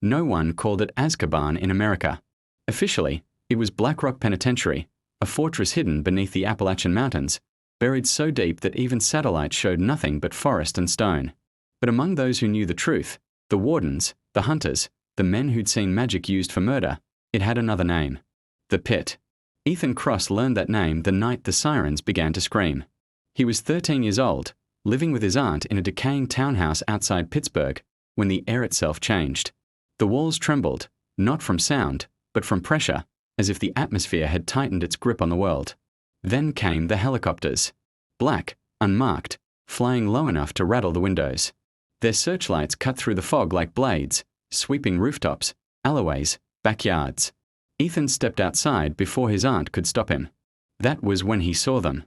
No one called it Azkaban in America. Officially, it was Black Rock Penitentiary, a fortress hidden beneath the Appalachian Mountains, buried so deep that even satellites showed nothing but forest and stone. But among those who knew the truth, the wardens, the hunters, the men who'd seen magic used for murder, it had another name. The Pit. Ethan Cross learned that name the night the sirens began to scream. He was 13 years old, living with his aunt in a decaying townhouse outside Pittsburgh, when the air itself changed. The walls trembled, not from sound, but from pressure, as if the atmosphere had tightened its grip on the world. Then came the helicopters. Black, unmarked, flying low enough to rattle the windows. Their searchlights cut through the fog like blades, sweeping rooftops, alleyways, backyards. Ethan stepped outside before his aunt could stop him. That was when he saw them.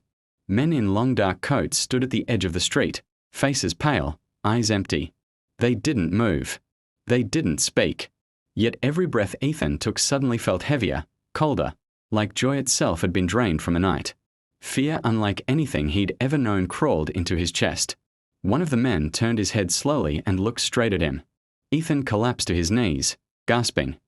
Men in long dark coats stood at the edge of the street, faces pale, eyes empty. They didn't move. They didn't speak. Yet every breath Ethan took suddenly felt heavier, colder, like joy itself had been drained from the night. Fear unlike anything he'd ever known crawled into his chest. One of the men turned his head slowly and looked straight at him. Ethan collapsed to his knees, gasping.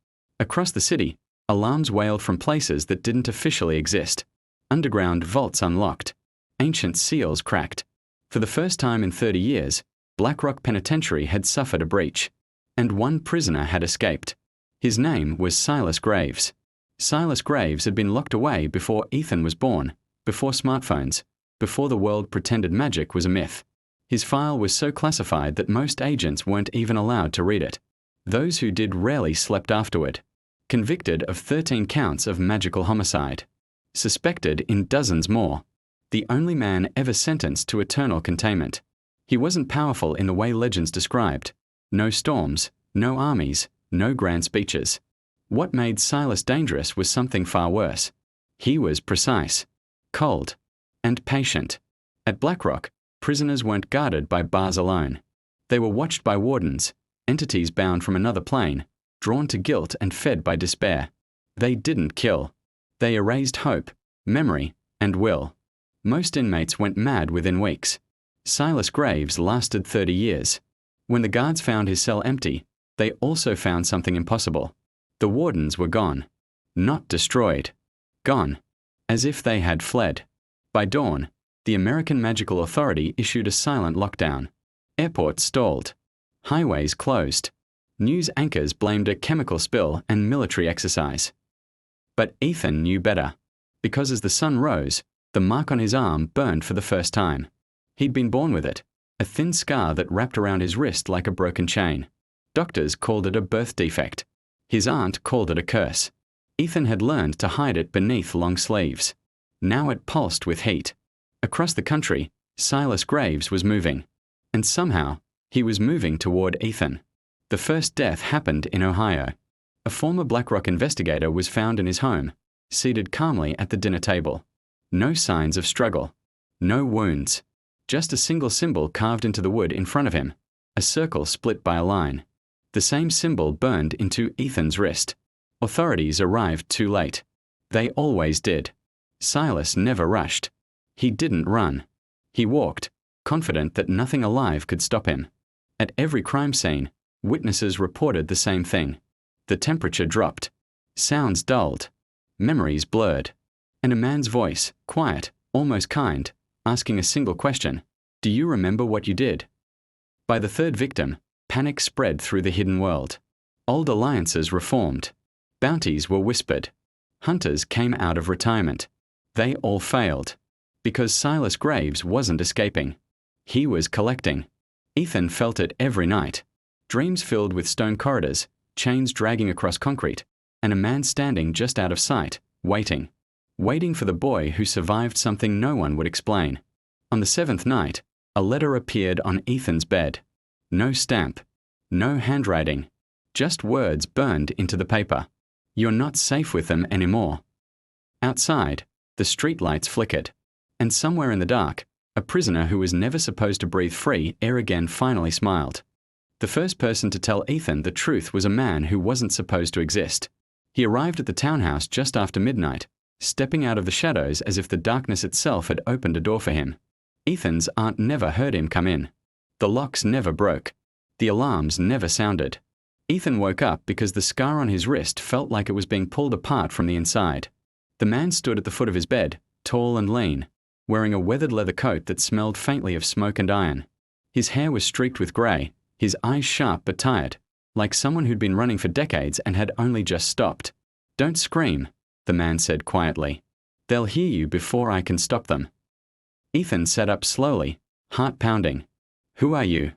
Across the city, alarms wailed from places that didn't officially exist. Underground vaults unlocked. Ancient seals cracked. For the first time in 30 years, Black Rock Penitentiary had suffered a breach. And one prisoner had escaped. His name was Silas Graves. Silas Graves had been locked away before Ethan was born, before smartphones, before the world pretended magic was a myth. His file was so classified that most agents weren't even allowed to read it. Those who did rarely slept afterward. Convicted of 13 counts of magical homicide. Suspected in dozens more. The only man ever sentenced to eternal containment. He wasn't powerful in the way legends described. No storms, no armies, no grand speeches. What made Silas dangerous was something far worse. He was precise, cold, and patient. At Black Rock, prisoners weren't guarded by bars alone. They were watched by wardens, entities bound from another plane, drawn to guilt and fed by despair. They didn't kill. They erased hope, memory, and will. Most inmates went mad within weeks. Silas Graves lasted 30 years. When the guards found his cell empty, they also found something impossible. The wardens were gone. Not destroyed. Gone. As if they had fled. By dawn, the American Magical Authority issued a silent lockdown. Airports stalled. Highways closed. News anchors blamed a chemical spill and military exercise. But Ethan knew better. Because as the sun rose, the mark on his arm burned for the first time. He'd been born with it, a thin scar that wrapped around his wrist like a broken chain. Doctors called it a birth defect. His aunt called it a curse. Ethan had learned to hide it beneath long sleeves. Now it pulsed with heat. Across the country, Silas Graves was moving. And somehow, he was moving toward Ethan. The first death happened in Ohio. A former Black Rock investigator was found in his home, seated calmly at the dinner table. No signs of struggle. No wounds. Just a single symbol carved into the wood in front of him, a circle split by a line. The same symbol burned into Ethan's wrist. Authorities arrived too late. They always did. Silas never rushed. He didn't run. He walked, confident that nothing alive could stop him. At every crime scene, witnesses reported the same thing. The temperature dropped. Sounds dulled. Memories blurred. And a man's voice, quiet, almost kind, asking a single question. Do you remember what you did? By the third victim, panic spread through the hidden world. Old alliances reformed. Bounties were whispered. Hunters came out of retirement. They all failed. Because Silas Graves wasn't escaping. He was collecting. Ethan felt it every night. Dreams filled with stone corridors, chains dragging across concrete, and a man standing just out of sight, waiting. Waiting for the boy who survived something no one would explain. On the 7th night, a letter appeared on Ethan's bed. No stamp. No handwriting. Just words burned into the paper. You're not safe with them anymore. Outside, the streetlights flickered. And somewhere in the dark, a prisoner who was never supposed to breathe free air again finally smiled. The first person to tell Ethan the truth was a man who wasn't supposed to exist. He arrived at the townhouse just after midnight, stepping out of the shadows as if the darkness itself had opened a door for him. Ethan's aunt never heard him come in. The locks never broke. The alarms never sounded. Ethan woke up because the scar on his wrist felt like it was being pulled apart from the inside. The man stood at the foot of his bed, tall and lean, wearing a weathered leather coat that smelled faintly of smoke and iron. His hair was streaked with grey, his eyes sharp but tired, like someone who'd been running for decades and had only just stopped. "Don't scream," the man said quietly. "They'll hear you before I can stop them." Ethan sat up slowly, heart pounding. "Who are you?"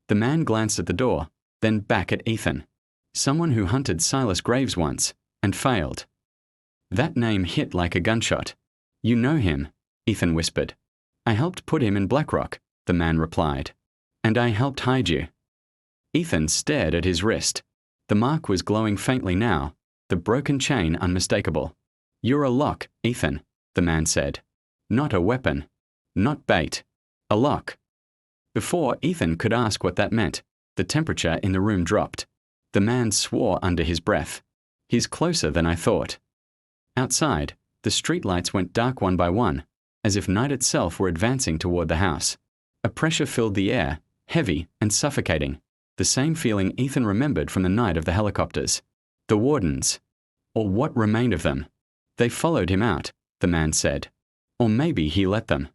The man glanced at the door, then back at Ethan. "Someone who hunted Silas Graves once, and failed." That name hit like a gunshot. "You know him," Ethan whispered. "I helped put him in Blackrock," the man replied. "And I helped hide you." Ethan stared at his wrist. The mark was glowing faintly now, the broken chain unmistakable. "You're a lock, Ethan," the man said. "Not a weapon. Not bait. A lock." Before Ethan could ask what that meant, the temperature in the room dropped. The man swore under his breath. "He's closer than I thought." Outside, the streetlights went dark one by one, as if night itself were advancing toward the house. A pressure filled the air, heavy and suffocating, the same feeling Ethan remembered from the night of the helicopters. The wardens, or what remained of them. They followed him out, the man said. Or maybe he let them.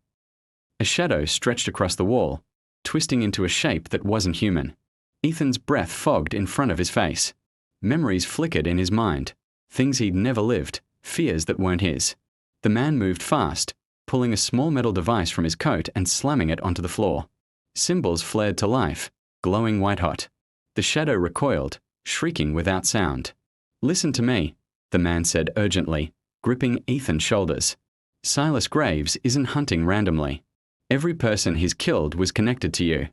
A shadow stretched across the wall, twisting into a shape that wasn't human. Ethan's breath fogged in front of his face. Memories flickered in his mind, things he'd never lived, fears that weren't his. The man moved fast, pulling a small metal device from his coat and slamming it onto the floor. Symbols flared to life, glowing white-hot. The shadow recoiled, shrieking without sound. "Listen to me," the man said urgently, gripping Ethan's shoulders. "Silas Graves isn't hunting randomly. Every person he's killed was connected to you."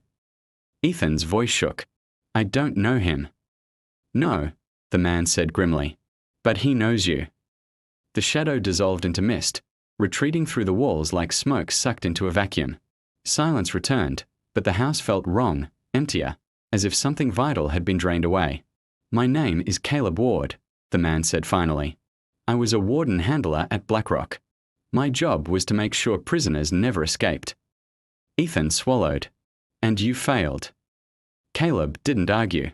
Ethan's voice shook. "I don't know him." "No," the man said grimly. "But he knows you." The shadow dissolved into mist, retreating through the walls like smoke sucked into a vacuum. Silence returned, but the house felt wrong, emptier, as if something vital had been drained away. "My name is Caleb Ward," the man said finally. "I was a warden handler at Blackrock. My job was to make sure prisoners never escaped." Ethan swallowed. "And you failed." Caleb didn't argue.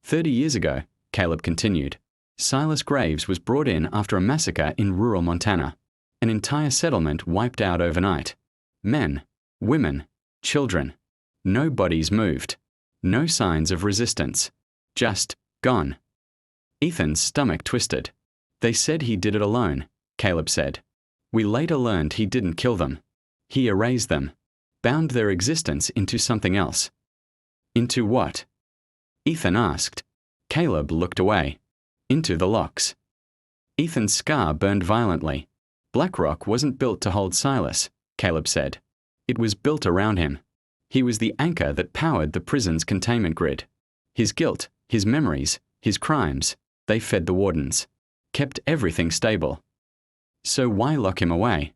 30 years ago, Caleb continued, Silas Graves was brought in after a massacre in rural Montana. An entire settlement wiped out overnight. Men, women, children. No bodies moved. No signs of resistance. Just gone. Ethan's stomach twisted. "They said he did it alone," Caleb said. "We later learned he didn't kill them. He erased them, bound their existence into something else." "Into what?" Ethan asked. Caleb looked away. "Into the locks." Ethan's scar burned violently. "Blackrock wasn't built to hold Silas," Caleb said. "It was built around him. He was the anchor that powered the prison's containment grid. His guilt, his memories, his crimes, they fed the wardens, kept everything stable." "So why lock him away?"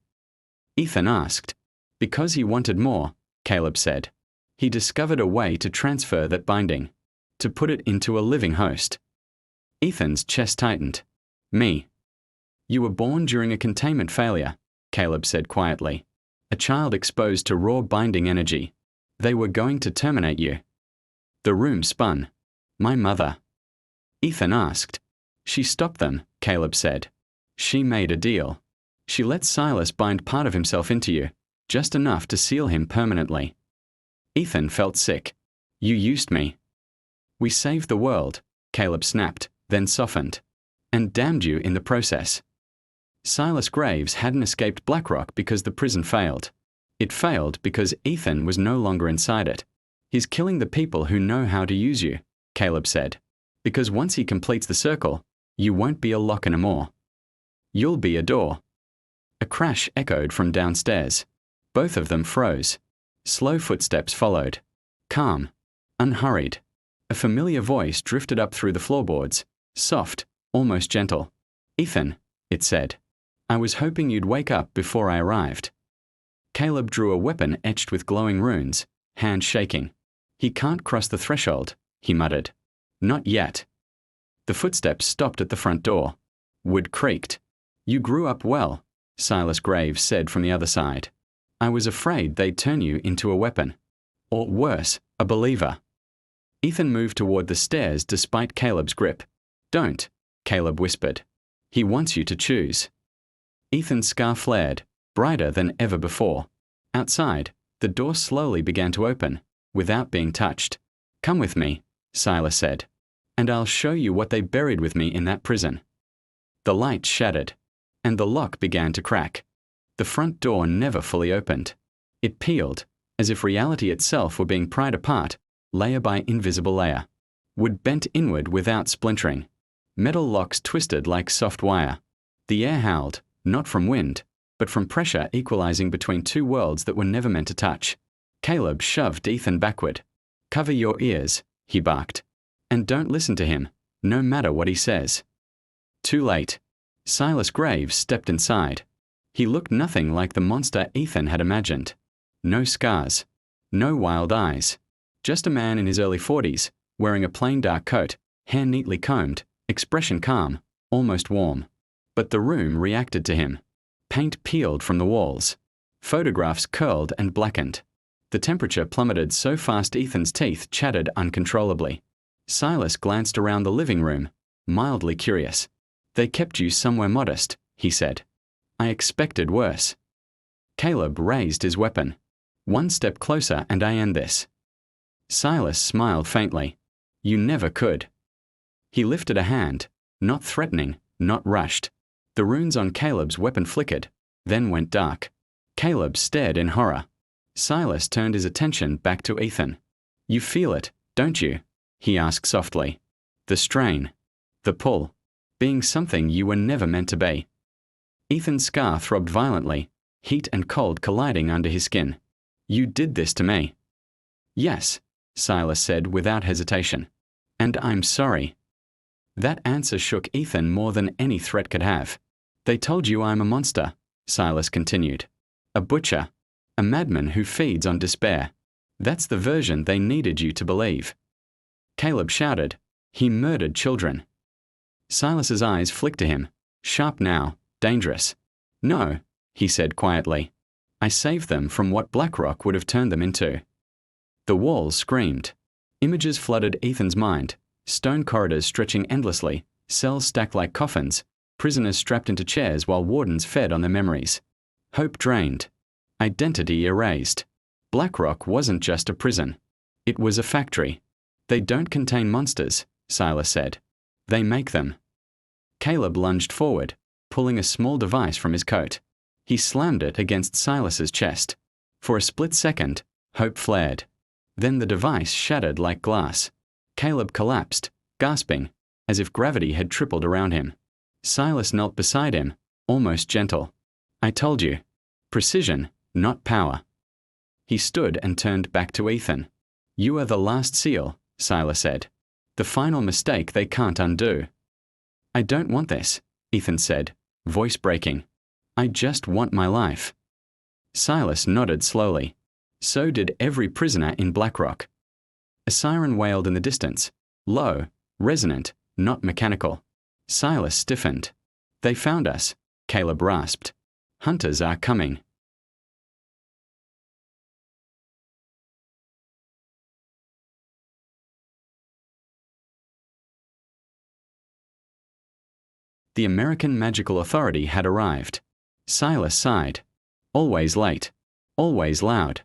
Ethan asked. "Because he wanted more," Caleb said. "He discovered a way to transfer that binding, to put it into a living host." Ethan's chest tightened. "Me." "You were born during a containment failure," Caleb said quietly. "A child exposed to raw binding energy. They were going to terminate you." The room spun. "My mother." Ethan asked. "She stopped them," Caleb said. "She made a deal. She let Silas bind part of himself into you, just enough to seal him permanently." Ethan felt sick. "You used me." "We saved the world," Caleb snapped, then softened. "And damned you in the process." Silas Graves hadn't escaped Blackrock because the prison failed. It failed because Ethan was no longer inside it. "He's killing the people who know how to use you," Caleb said. "Because once he completes the circle, you won't be a lock anymore. You'll be a door." A crash echoed from downstairs. Both of them froze. Slow footsteps followed. Calm. Unhurried. A familiar voice drifted up through the floorboards. Soft, almost gentle. "Ethan," it said. "I was hoping you'd wake up before I arrived." Caleb drew a weapon etched with glowing runes, hand shaking. "He can't cross the threshold," he muttered. "Not yet." The footsteps stopped at the front door. Wood creaked. "You grew up well," Silas Graves said from the other side. "I was afraid they'd turn you into a weapon. Or worse, a believer." Ethan moved toward the stairs despite Caleb's grip. "Don't," Caleb whispered. "He wants you to choose." Ethan's scar flared, brighter than ever before. Outside, the door slowly began to open, without being touched. "Come with me," Silas said, "and I'll show you what they buried with me in that prison." The light shattered, and the lock began to crack. The front door never fully opened. It peeled, as if reality itself were being pried apart, layer by invisible layer. Wood bent inward without splintering. Metal locks twisted like soft wire. The air howled, not from wind, but from pressure equalizing between two worlds that were never meant to touch. Caleb shoved Ethan backward. "Cover your ears," he barked. "And don't listen to him, no matter what he says." Too late. Silas Graves stepped inside. He looked nothing like the monster Ethan had imagined. No scars. No wild eyes. Just a man in his early 40s, wearing a plain dark coat, hair neatly combed, expression calm, almost warm. But the room reacted to him. Paint peeled from the walls. Photographs curled and blackened. The temperature plummeted so fast Ethan's teeth chattered uncontrollably. Silas glanced around the living room, mildly curious. "They kept you somewhere modest," he said. "I expected worse." Caleb raised his weapon. "One step closer and I end this." Silas smiled faintly. "You never could." He lifted a hand, not threatening, not rushed. The runes on Caleb's weapon flickered, then went dark. Caleb stared in horror. Silas turned his attention back to Ethan. "You feel it, don't you?" he asked softly. "The strain. The pull. Being something you were never meant to be." Ethan's scar throbbed violently, heat and cold colliding under his skin. "You did this to me." "Yes," Silas said without hesitation. "And I'm sorry." That answer shook Ethan more than any threat could have. "They told you I'm a monster," Silas continued. "A butcher. A madman who feeds on despair. That's the version they needed you to believe." Caleb shouted, "He murdered children." Silas's eyes flicked to him, sharp now, dangerous. "No," he said quietly. "I saved them from what BlackRock would have turned them into." The walls screamed. Images flooded Ethan's mind, stone corridors stretching endlessly, cells stacked like coffins, prisoners strapped into chairs while wardens fed on their memories. Hope drained. Identity erased. BlackRock wasn't just a prison. It was a factory. "They don't contain monsters," Silas said. "They make them." Caleb lunged forward, pulling a small device from his coat. He slammed it against Silas's chest. For a split second, hope flared. Then the device shattered like glass. Caleb collapsed, gasping, as if gravity had tripled around him. Silas knelt beside him, almost gentle. "I told you. Precision, not power." He stood and turned back to Ethan. "You are the last seal," Silas said. "The final mistake they can't undo." "I don't want this," Ethan said, voice breaking. "I just want my life." Silas nodded slowly. So did every prisoner in BlackRock. A siren wailed in the distance, low, resonant, not mechanical. Silas stiffened. "They found us," Caleb rasped. "Hunters are coming." The American Magical Authority had arrived. Silas sighed. Always late. Always loud.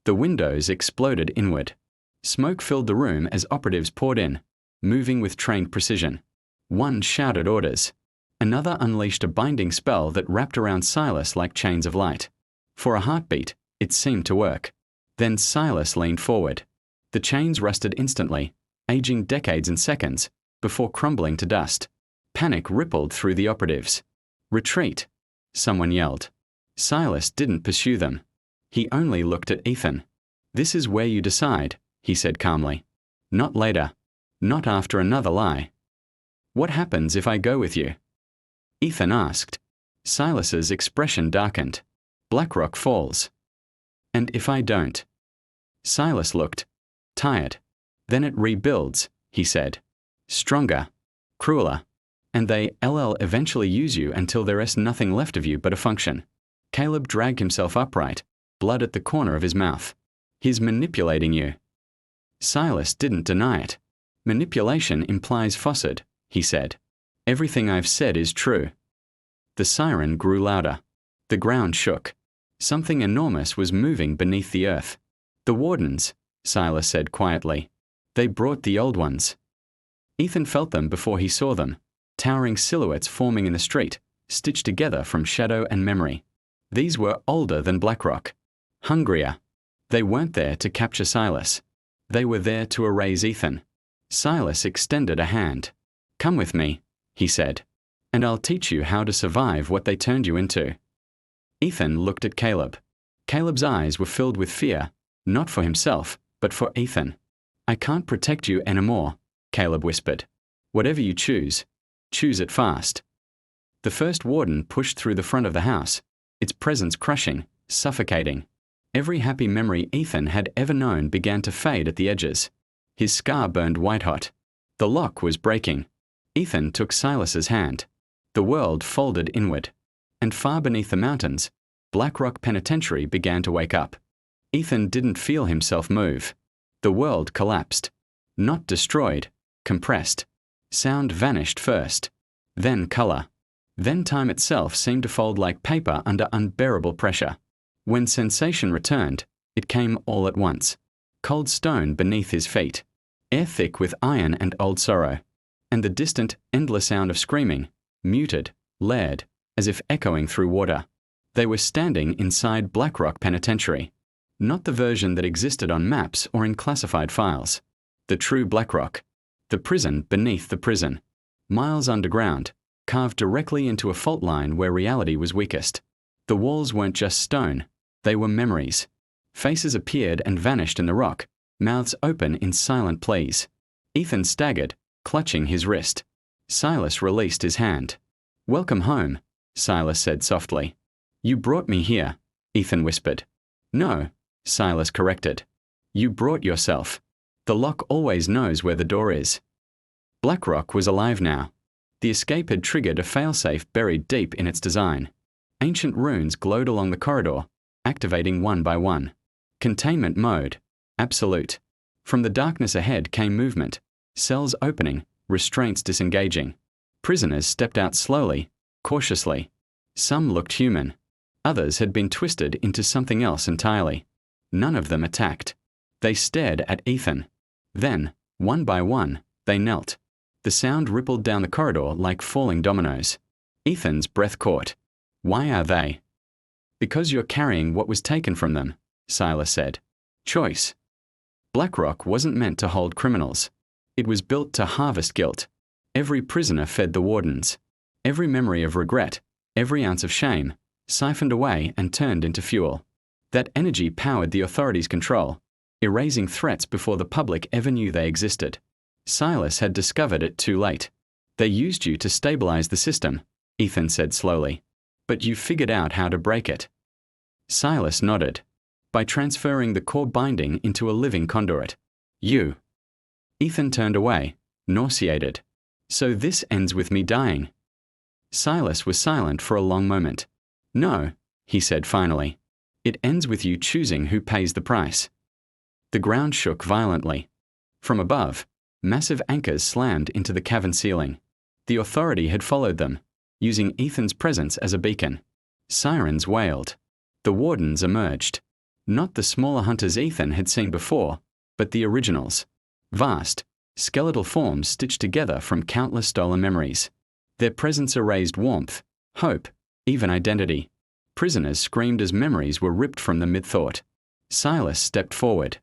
The windows exploded inward. Smoke filled the room as operatives poured in, moving with trained precision. One shouted orders. Another unleashed a binding spell that wrapped around Silas like chains of light. For a heartbeat, it seemed to work. Then Silas leaned forward. The chains rusted instantly, aging decades and seconds, before crumbling to dust. Panic rippled through the operatives. "Retreat," someone yelled. Silas didn't pursue them. He only looked at Ethan. "This is where you decide," he said calmly. "Not later. Not after another lie." "What happens if I go with you?" Ethan asked. Silas's expression darkened. "BlackRock falls." "And if I don't?" Silas looked. "Tired. Then it rebuilds," he said. "Stronger. Crueler. And they'll eventually use you until there is nothing left of you but a function." Caleb dragged himself upright, blood at the corner of his mouth. "He's manipulating you." Silas didn't deny it. Manipulation implies falsehood, he said. Everything I've said is true. The siren grew louder. The ground shook. Something enormous was moving beneath the earth. The wardens, Silas said quietly. They brought the old ones. Ethan felt them before he saw them, towering silhouettes forming in the street, stitched together from shadow and memory. These were older than Blackrock, hungrier. They weren't there to capture Silas. They were there to erase Ethan. Silas extended a hand. Come with me, he said, and I'll teach you how to survive what they turned you into. Ethan looked at Caleb. Caleb's eyes were filled with fear, not for himself, but for Ethan. I can't protect you anymore, Caleb whispered. Whatever you choose it fast. The first warden pushed through the front of the house, its presence crushing, suffocating. Every happy memory Ethan had ever known began to fade at the edges. His scar burned white-hot. The lock was breaking. Ethan took Silas's hand. The world folded inward. And far beneath the mountains, Blackrock Penitentiary began to wake up. Ethan didn't feel himself move. The world collapsed. Not destroyed, compressed. Sound vanished first. Then color. Then time itself seemed to fold like paper under unbearable pressure. When sensation returned, it came all at once. Cold stone beneath his feet. Air thick with iron and old sorrow. And the distant, endless sound of screaming, muted, layered, as if echoing through water. They were standing inside Blackrock Penitentiary. Not the version that existed on maps or in classified files. The true Blackrock. The prison beneath the prison. Miles underground, carved directly into a fault line where reality was weakest. The walls weren't just stone, they were memories. Faces appeared and vanished in the rock, mouths open in silent pleas. Ethan staggered, clutching his wrist. Silas released his hand. Welcome home, Silas said softly. You brought me here, Ethan whispered. No, Silas corrected. You brought yourself. The lock always knows where the door is. Blackrock was alive now. The escape had triggered a failsafe buried deep in its design. Ancient runes glowed along the corridor, activating one by one. Containment mode. Absolute. From the darkness ahead came movement. Cells opening, restraints disengaging. Prisoners stepped out slowly, cautiously. Some looked human. Others had been twisted into something else entirely. None of them attacked. They stared at Ethan. Then, one by one, they knelt. The sound rippled down the corridor like falling dominoes. Ethan's breath caught. Why are they? Because you're carrying what was taken from them, Silas said. Choice. Blackrock wasn't meant to hold criminals. It was built to harvest guilt. Every prisoner fed the wardens. Every memory of regret, every ounce of shame, siphoned away and turned into fuel. That energy powered the authorities' control, erasing threats before the public ever knew they existed. Silas had discovered it too late. They used you to stabilize the system, Ethan said slowly. But you figured out how to break it. Silas nodded. By transferring the core binding into a living conduit. You. Ethan turned away, nauseated. So this ends with me dying. Silas was silent for a long moment. No, he said finally. It ends with you choosing who pays the price. The ground shook violently. From above, massive anchors slammed into the cavern ceiling. The authority had followed them, using Ethan's presence as a beacon. Sirens wailed. The wardens emerged. Not the smaller hunters Ethan had seen before, but the originals. Vast, skeletal forms stitched together from countless stolen memories. Their presence erased warmth, hope, even identity. Prisoners screamed as memories were ripped from them mid-thought. Silas stepped forward.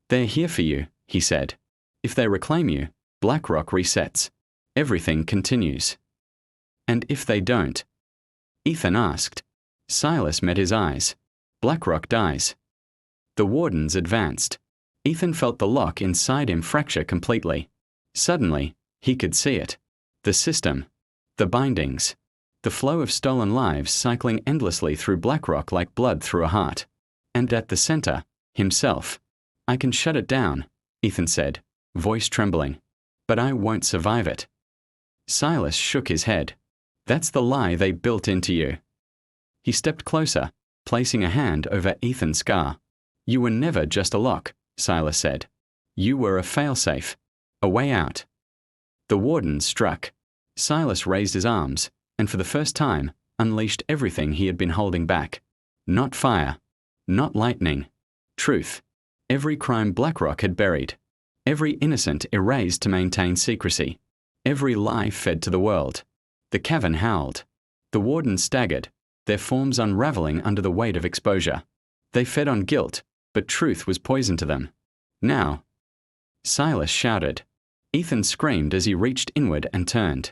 They're here for you, he said. If they reclaim you, Blackrock resets. Everything continues. And if they don't? Ethan asked. Silas met his eyes. Blackrock dies. The wardens advanced. Ethan felt the lock inside him fracture completely. Suddenly, he could see it. The system. The bindings. The flow of stolen lives cycling endlessly through Blackrock like blood through a heart. And at the center, himself. I can shut it down, Ethan said, voice trembling. But I won't survive it. Silas shook his head. That's the lie they built into you. He stepped closer, placing a hand over Ethan's scar. You were never just a lock, Silas said. You were a failsafe, a way out. The warden struck. Silas raised his arms, and for the first time, unleashed everything he had been holding back. Not fire, not lightning, truth. Every crime BlackRock had buried. Every innocent erased to maintain secrecy. Every lie fed to the world. The cavern howled. The warden staggered, their forms unraveling under the weight of exposure. They fed on guilt, but truth was poison to them. Now. Silas shouted. Ethan screamed as he reached inward and turned.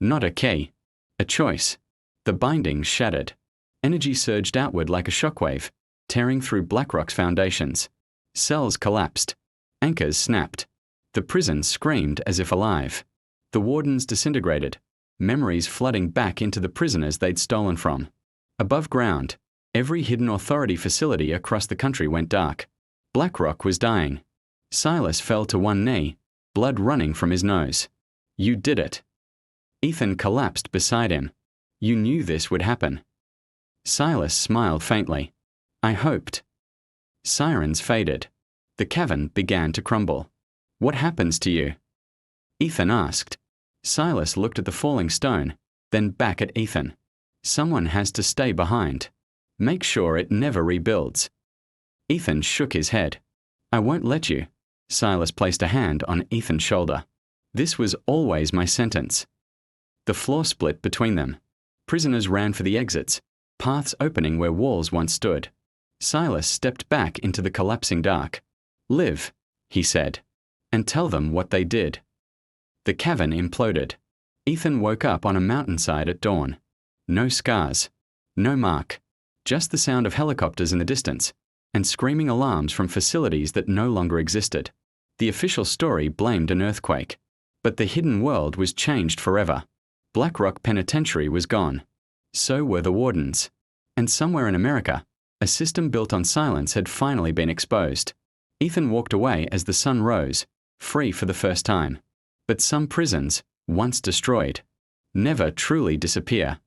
Not a key. A choice. The bindings shattered. Energy surged outward like a shockwave, tearing through BlackRock's foundations. Cells collapsed. Anchors snapped. The prison screamed as if alive. The wardens disintegrated, memories flooding back into the prisoners they'd stolen from. Above ground, every hidden authority facility across the country went dark. BlackRock was dying. Silas fell to one knee, blood running from his nose. You did it. Ethan collapsed beside him. You knew this would happen. Silas smiled faintly. I hoped. Sirens faded. The cavern began to crumble. What happens to you? Ethan asked. Silas looked at the falling stone, then back at Ethan. Someone has to stay behind. Make sure it never rebuilds. Ethan shook his head. I won't let you. Silas placed a hand on Ethan's shoulder. This was always my sentence. The floor split between them. Prisoners ran for the exits, paths opening where walls once stood. Silas stepped back into the collapsing dark. Live, he said, and tell them what they did. The cavern imploded. Ethan woke up on a mountainside at dawn. No scars, no mark, just the sound of helicopters in the distance and screaming alarms from facilities that no longer existed. The official story blamed an earthquake, but the hidden world was changed forever. BlackRock Penitentiary was gone. So were the wardens. And somewhere in America, a system built on silence had finally been exposed. Ethan walked away as the sun rose, free for the first time. But some prisons, once destroyed, never truly disappear.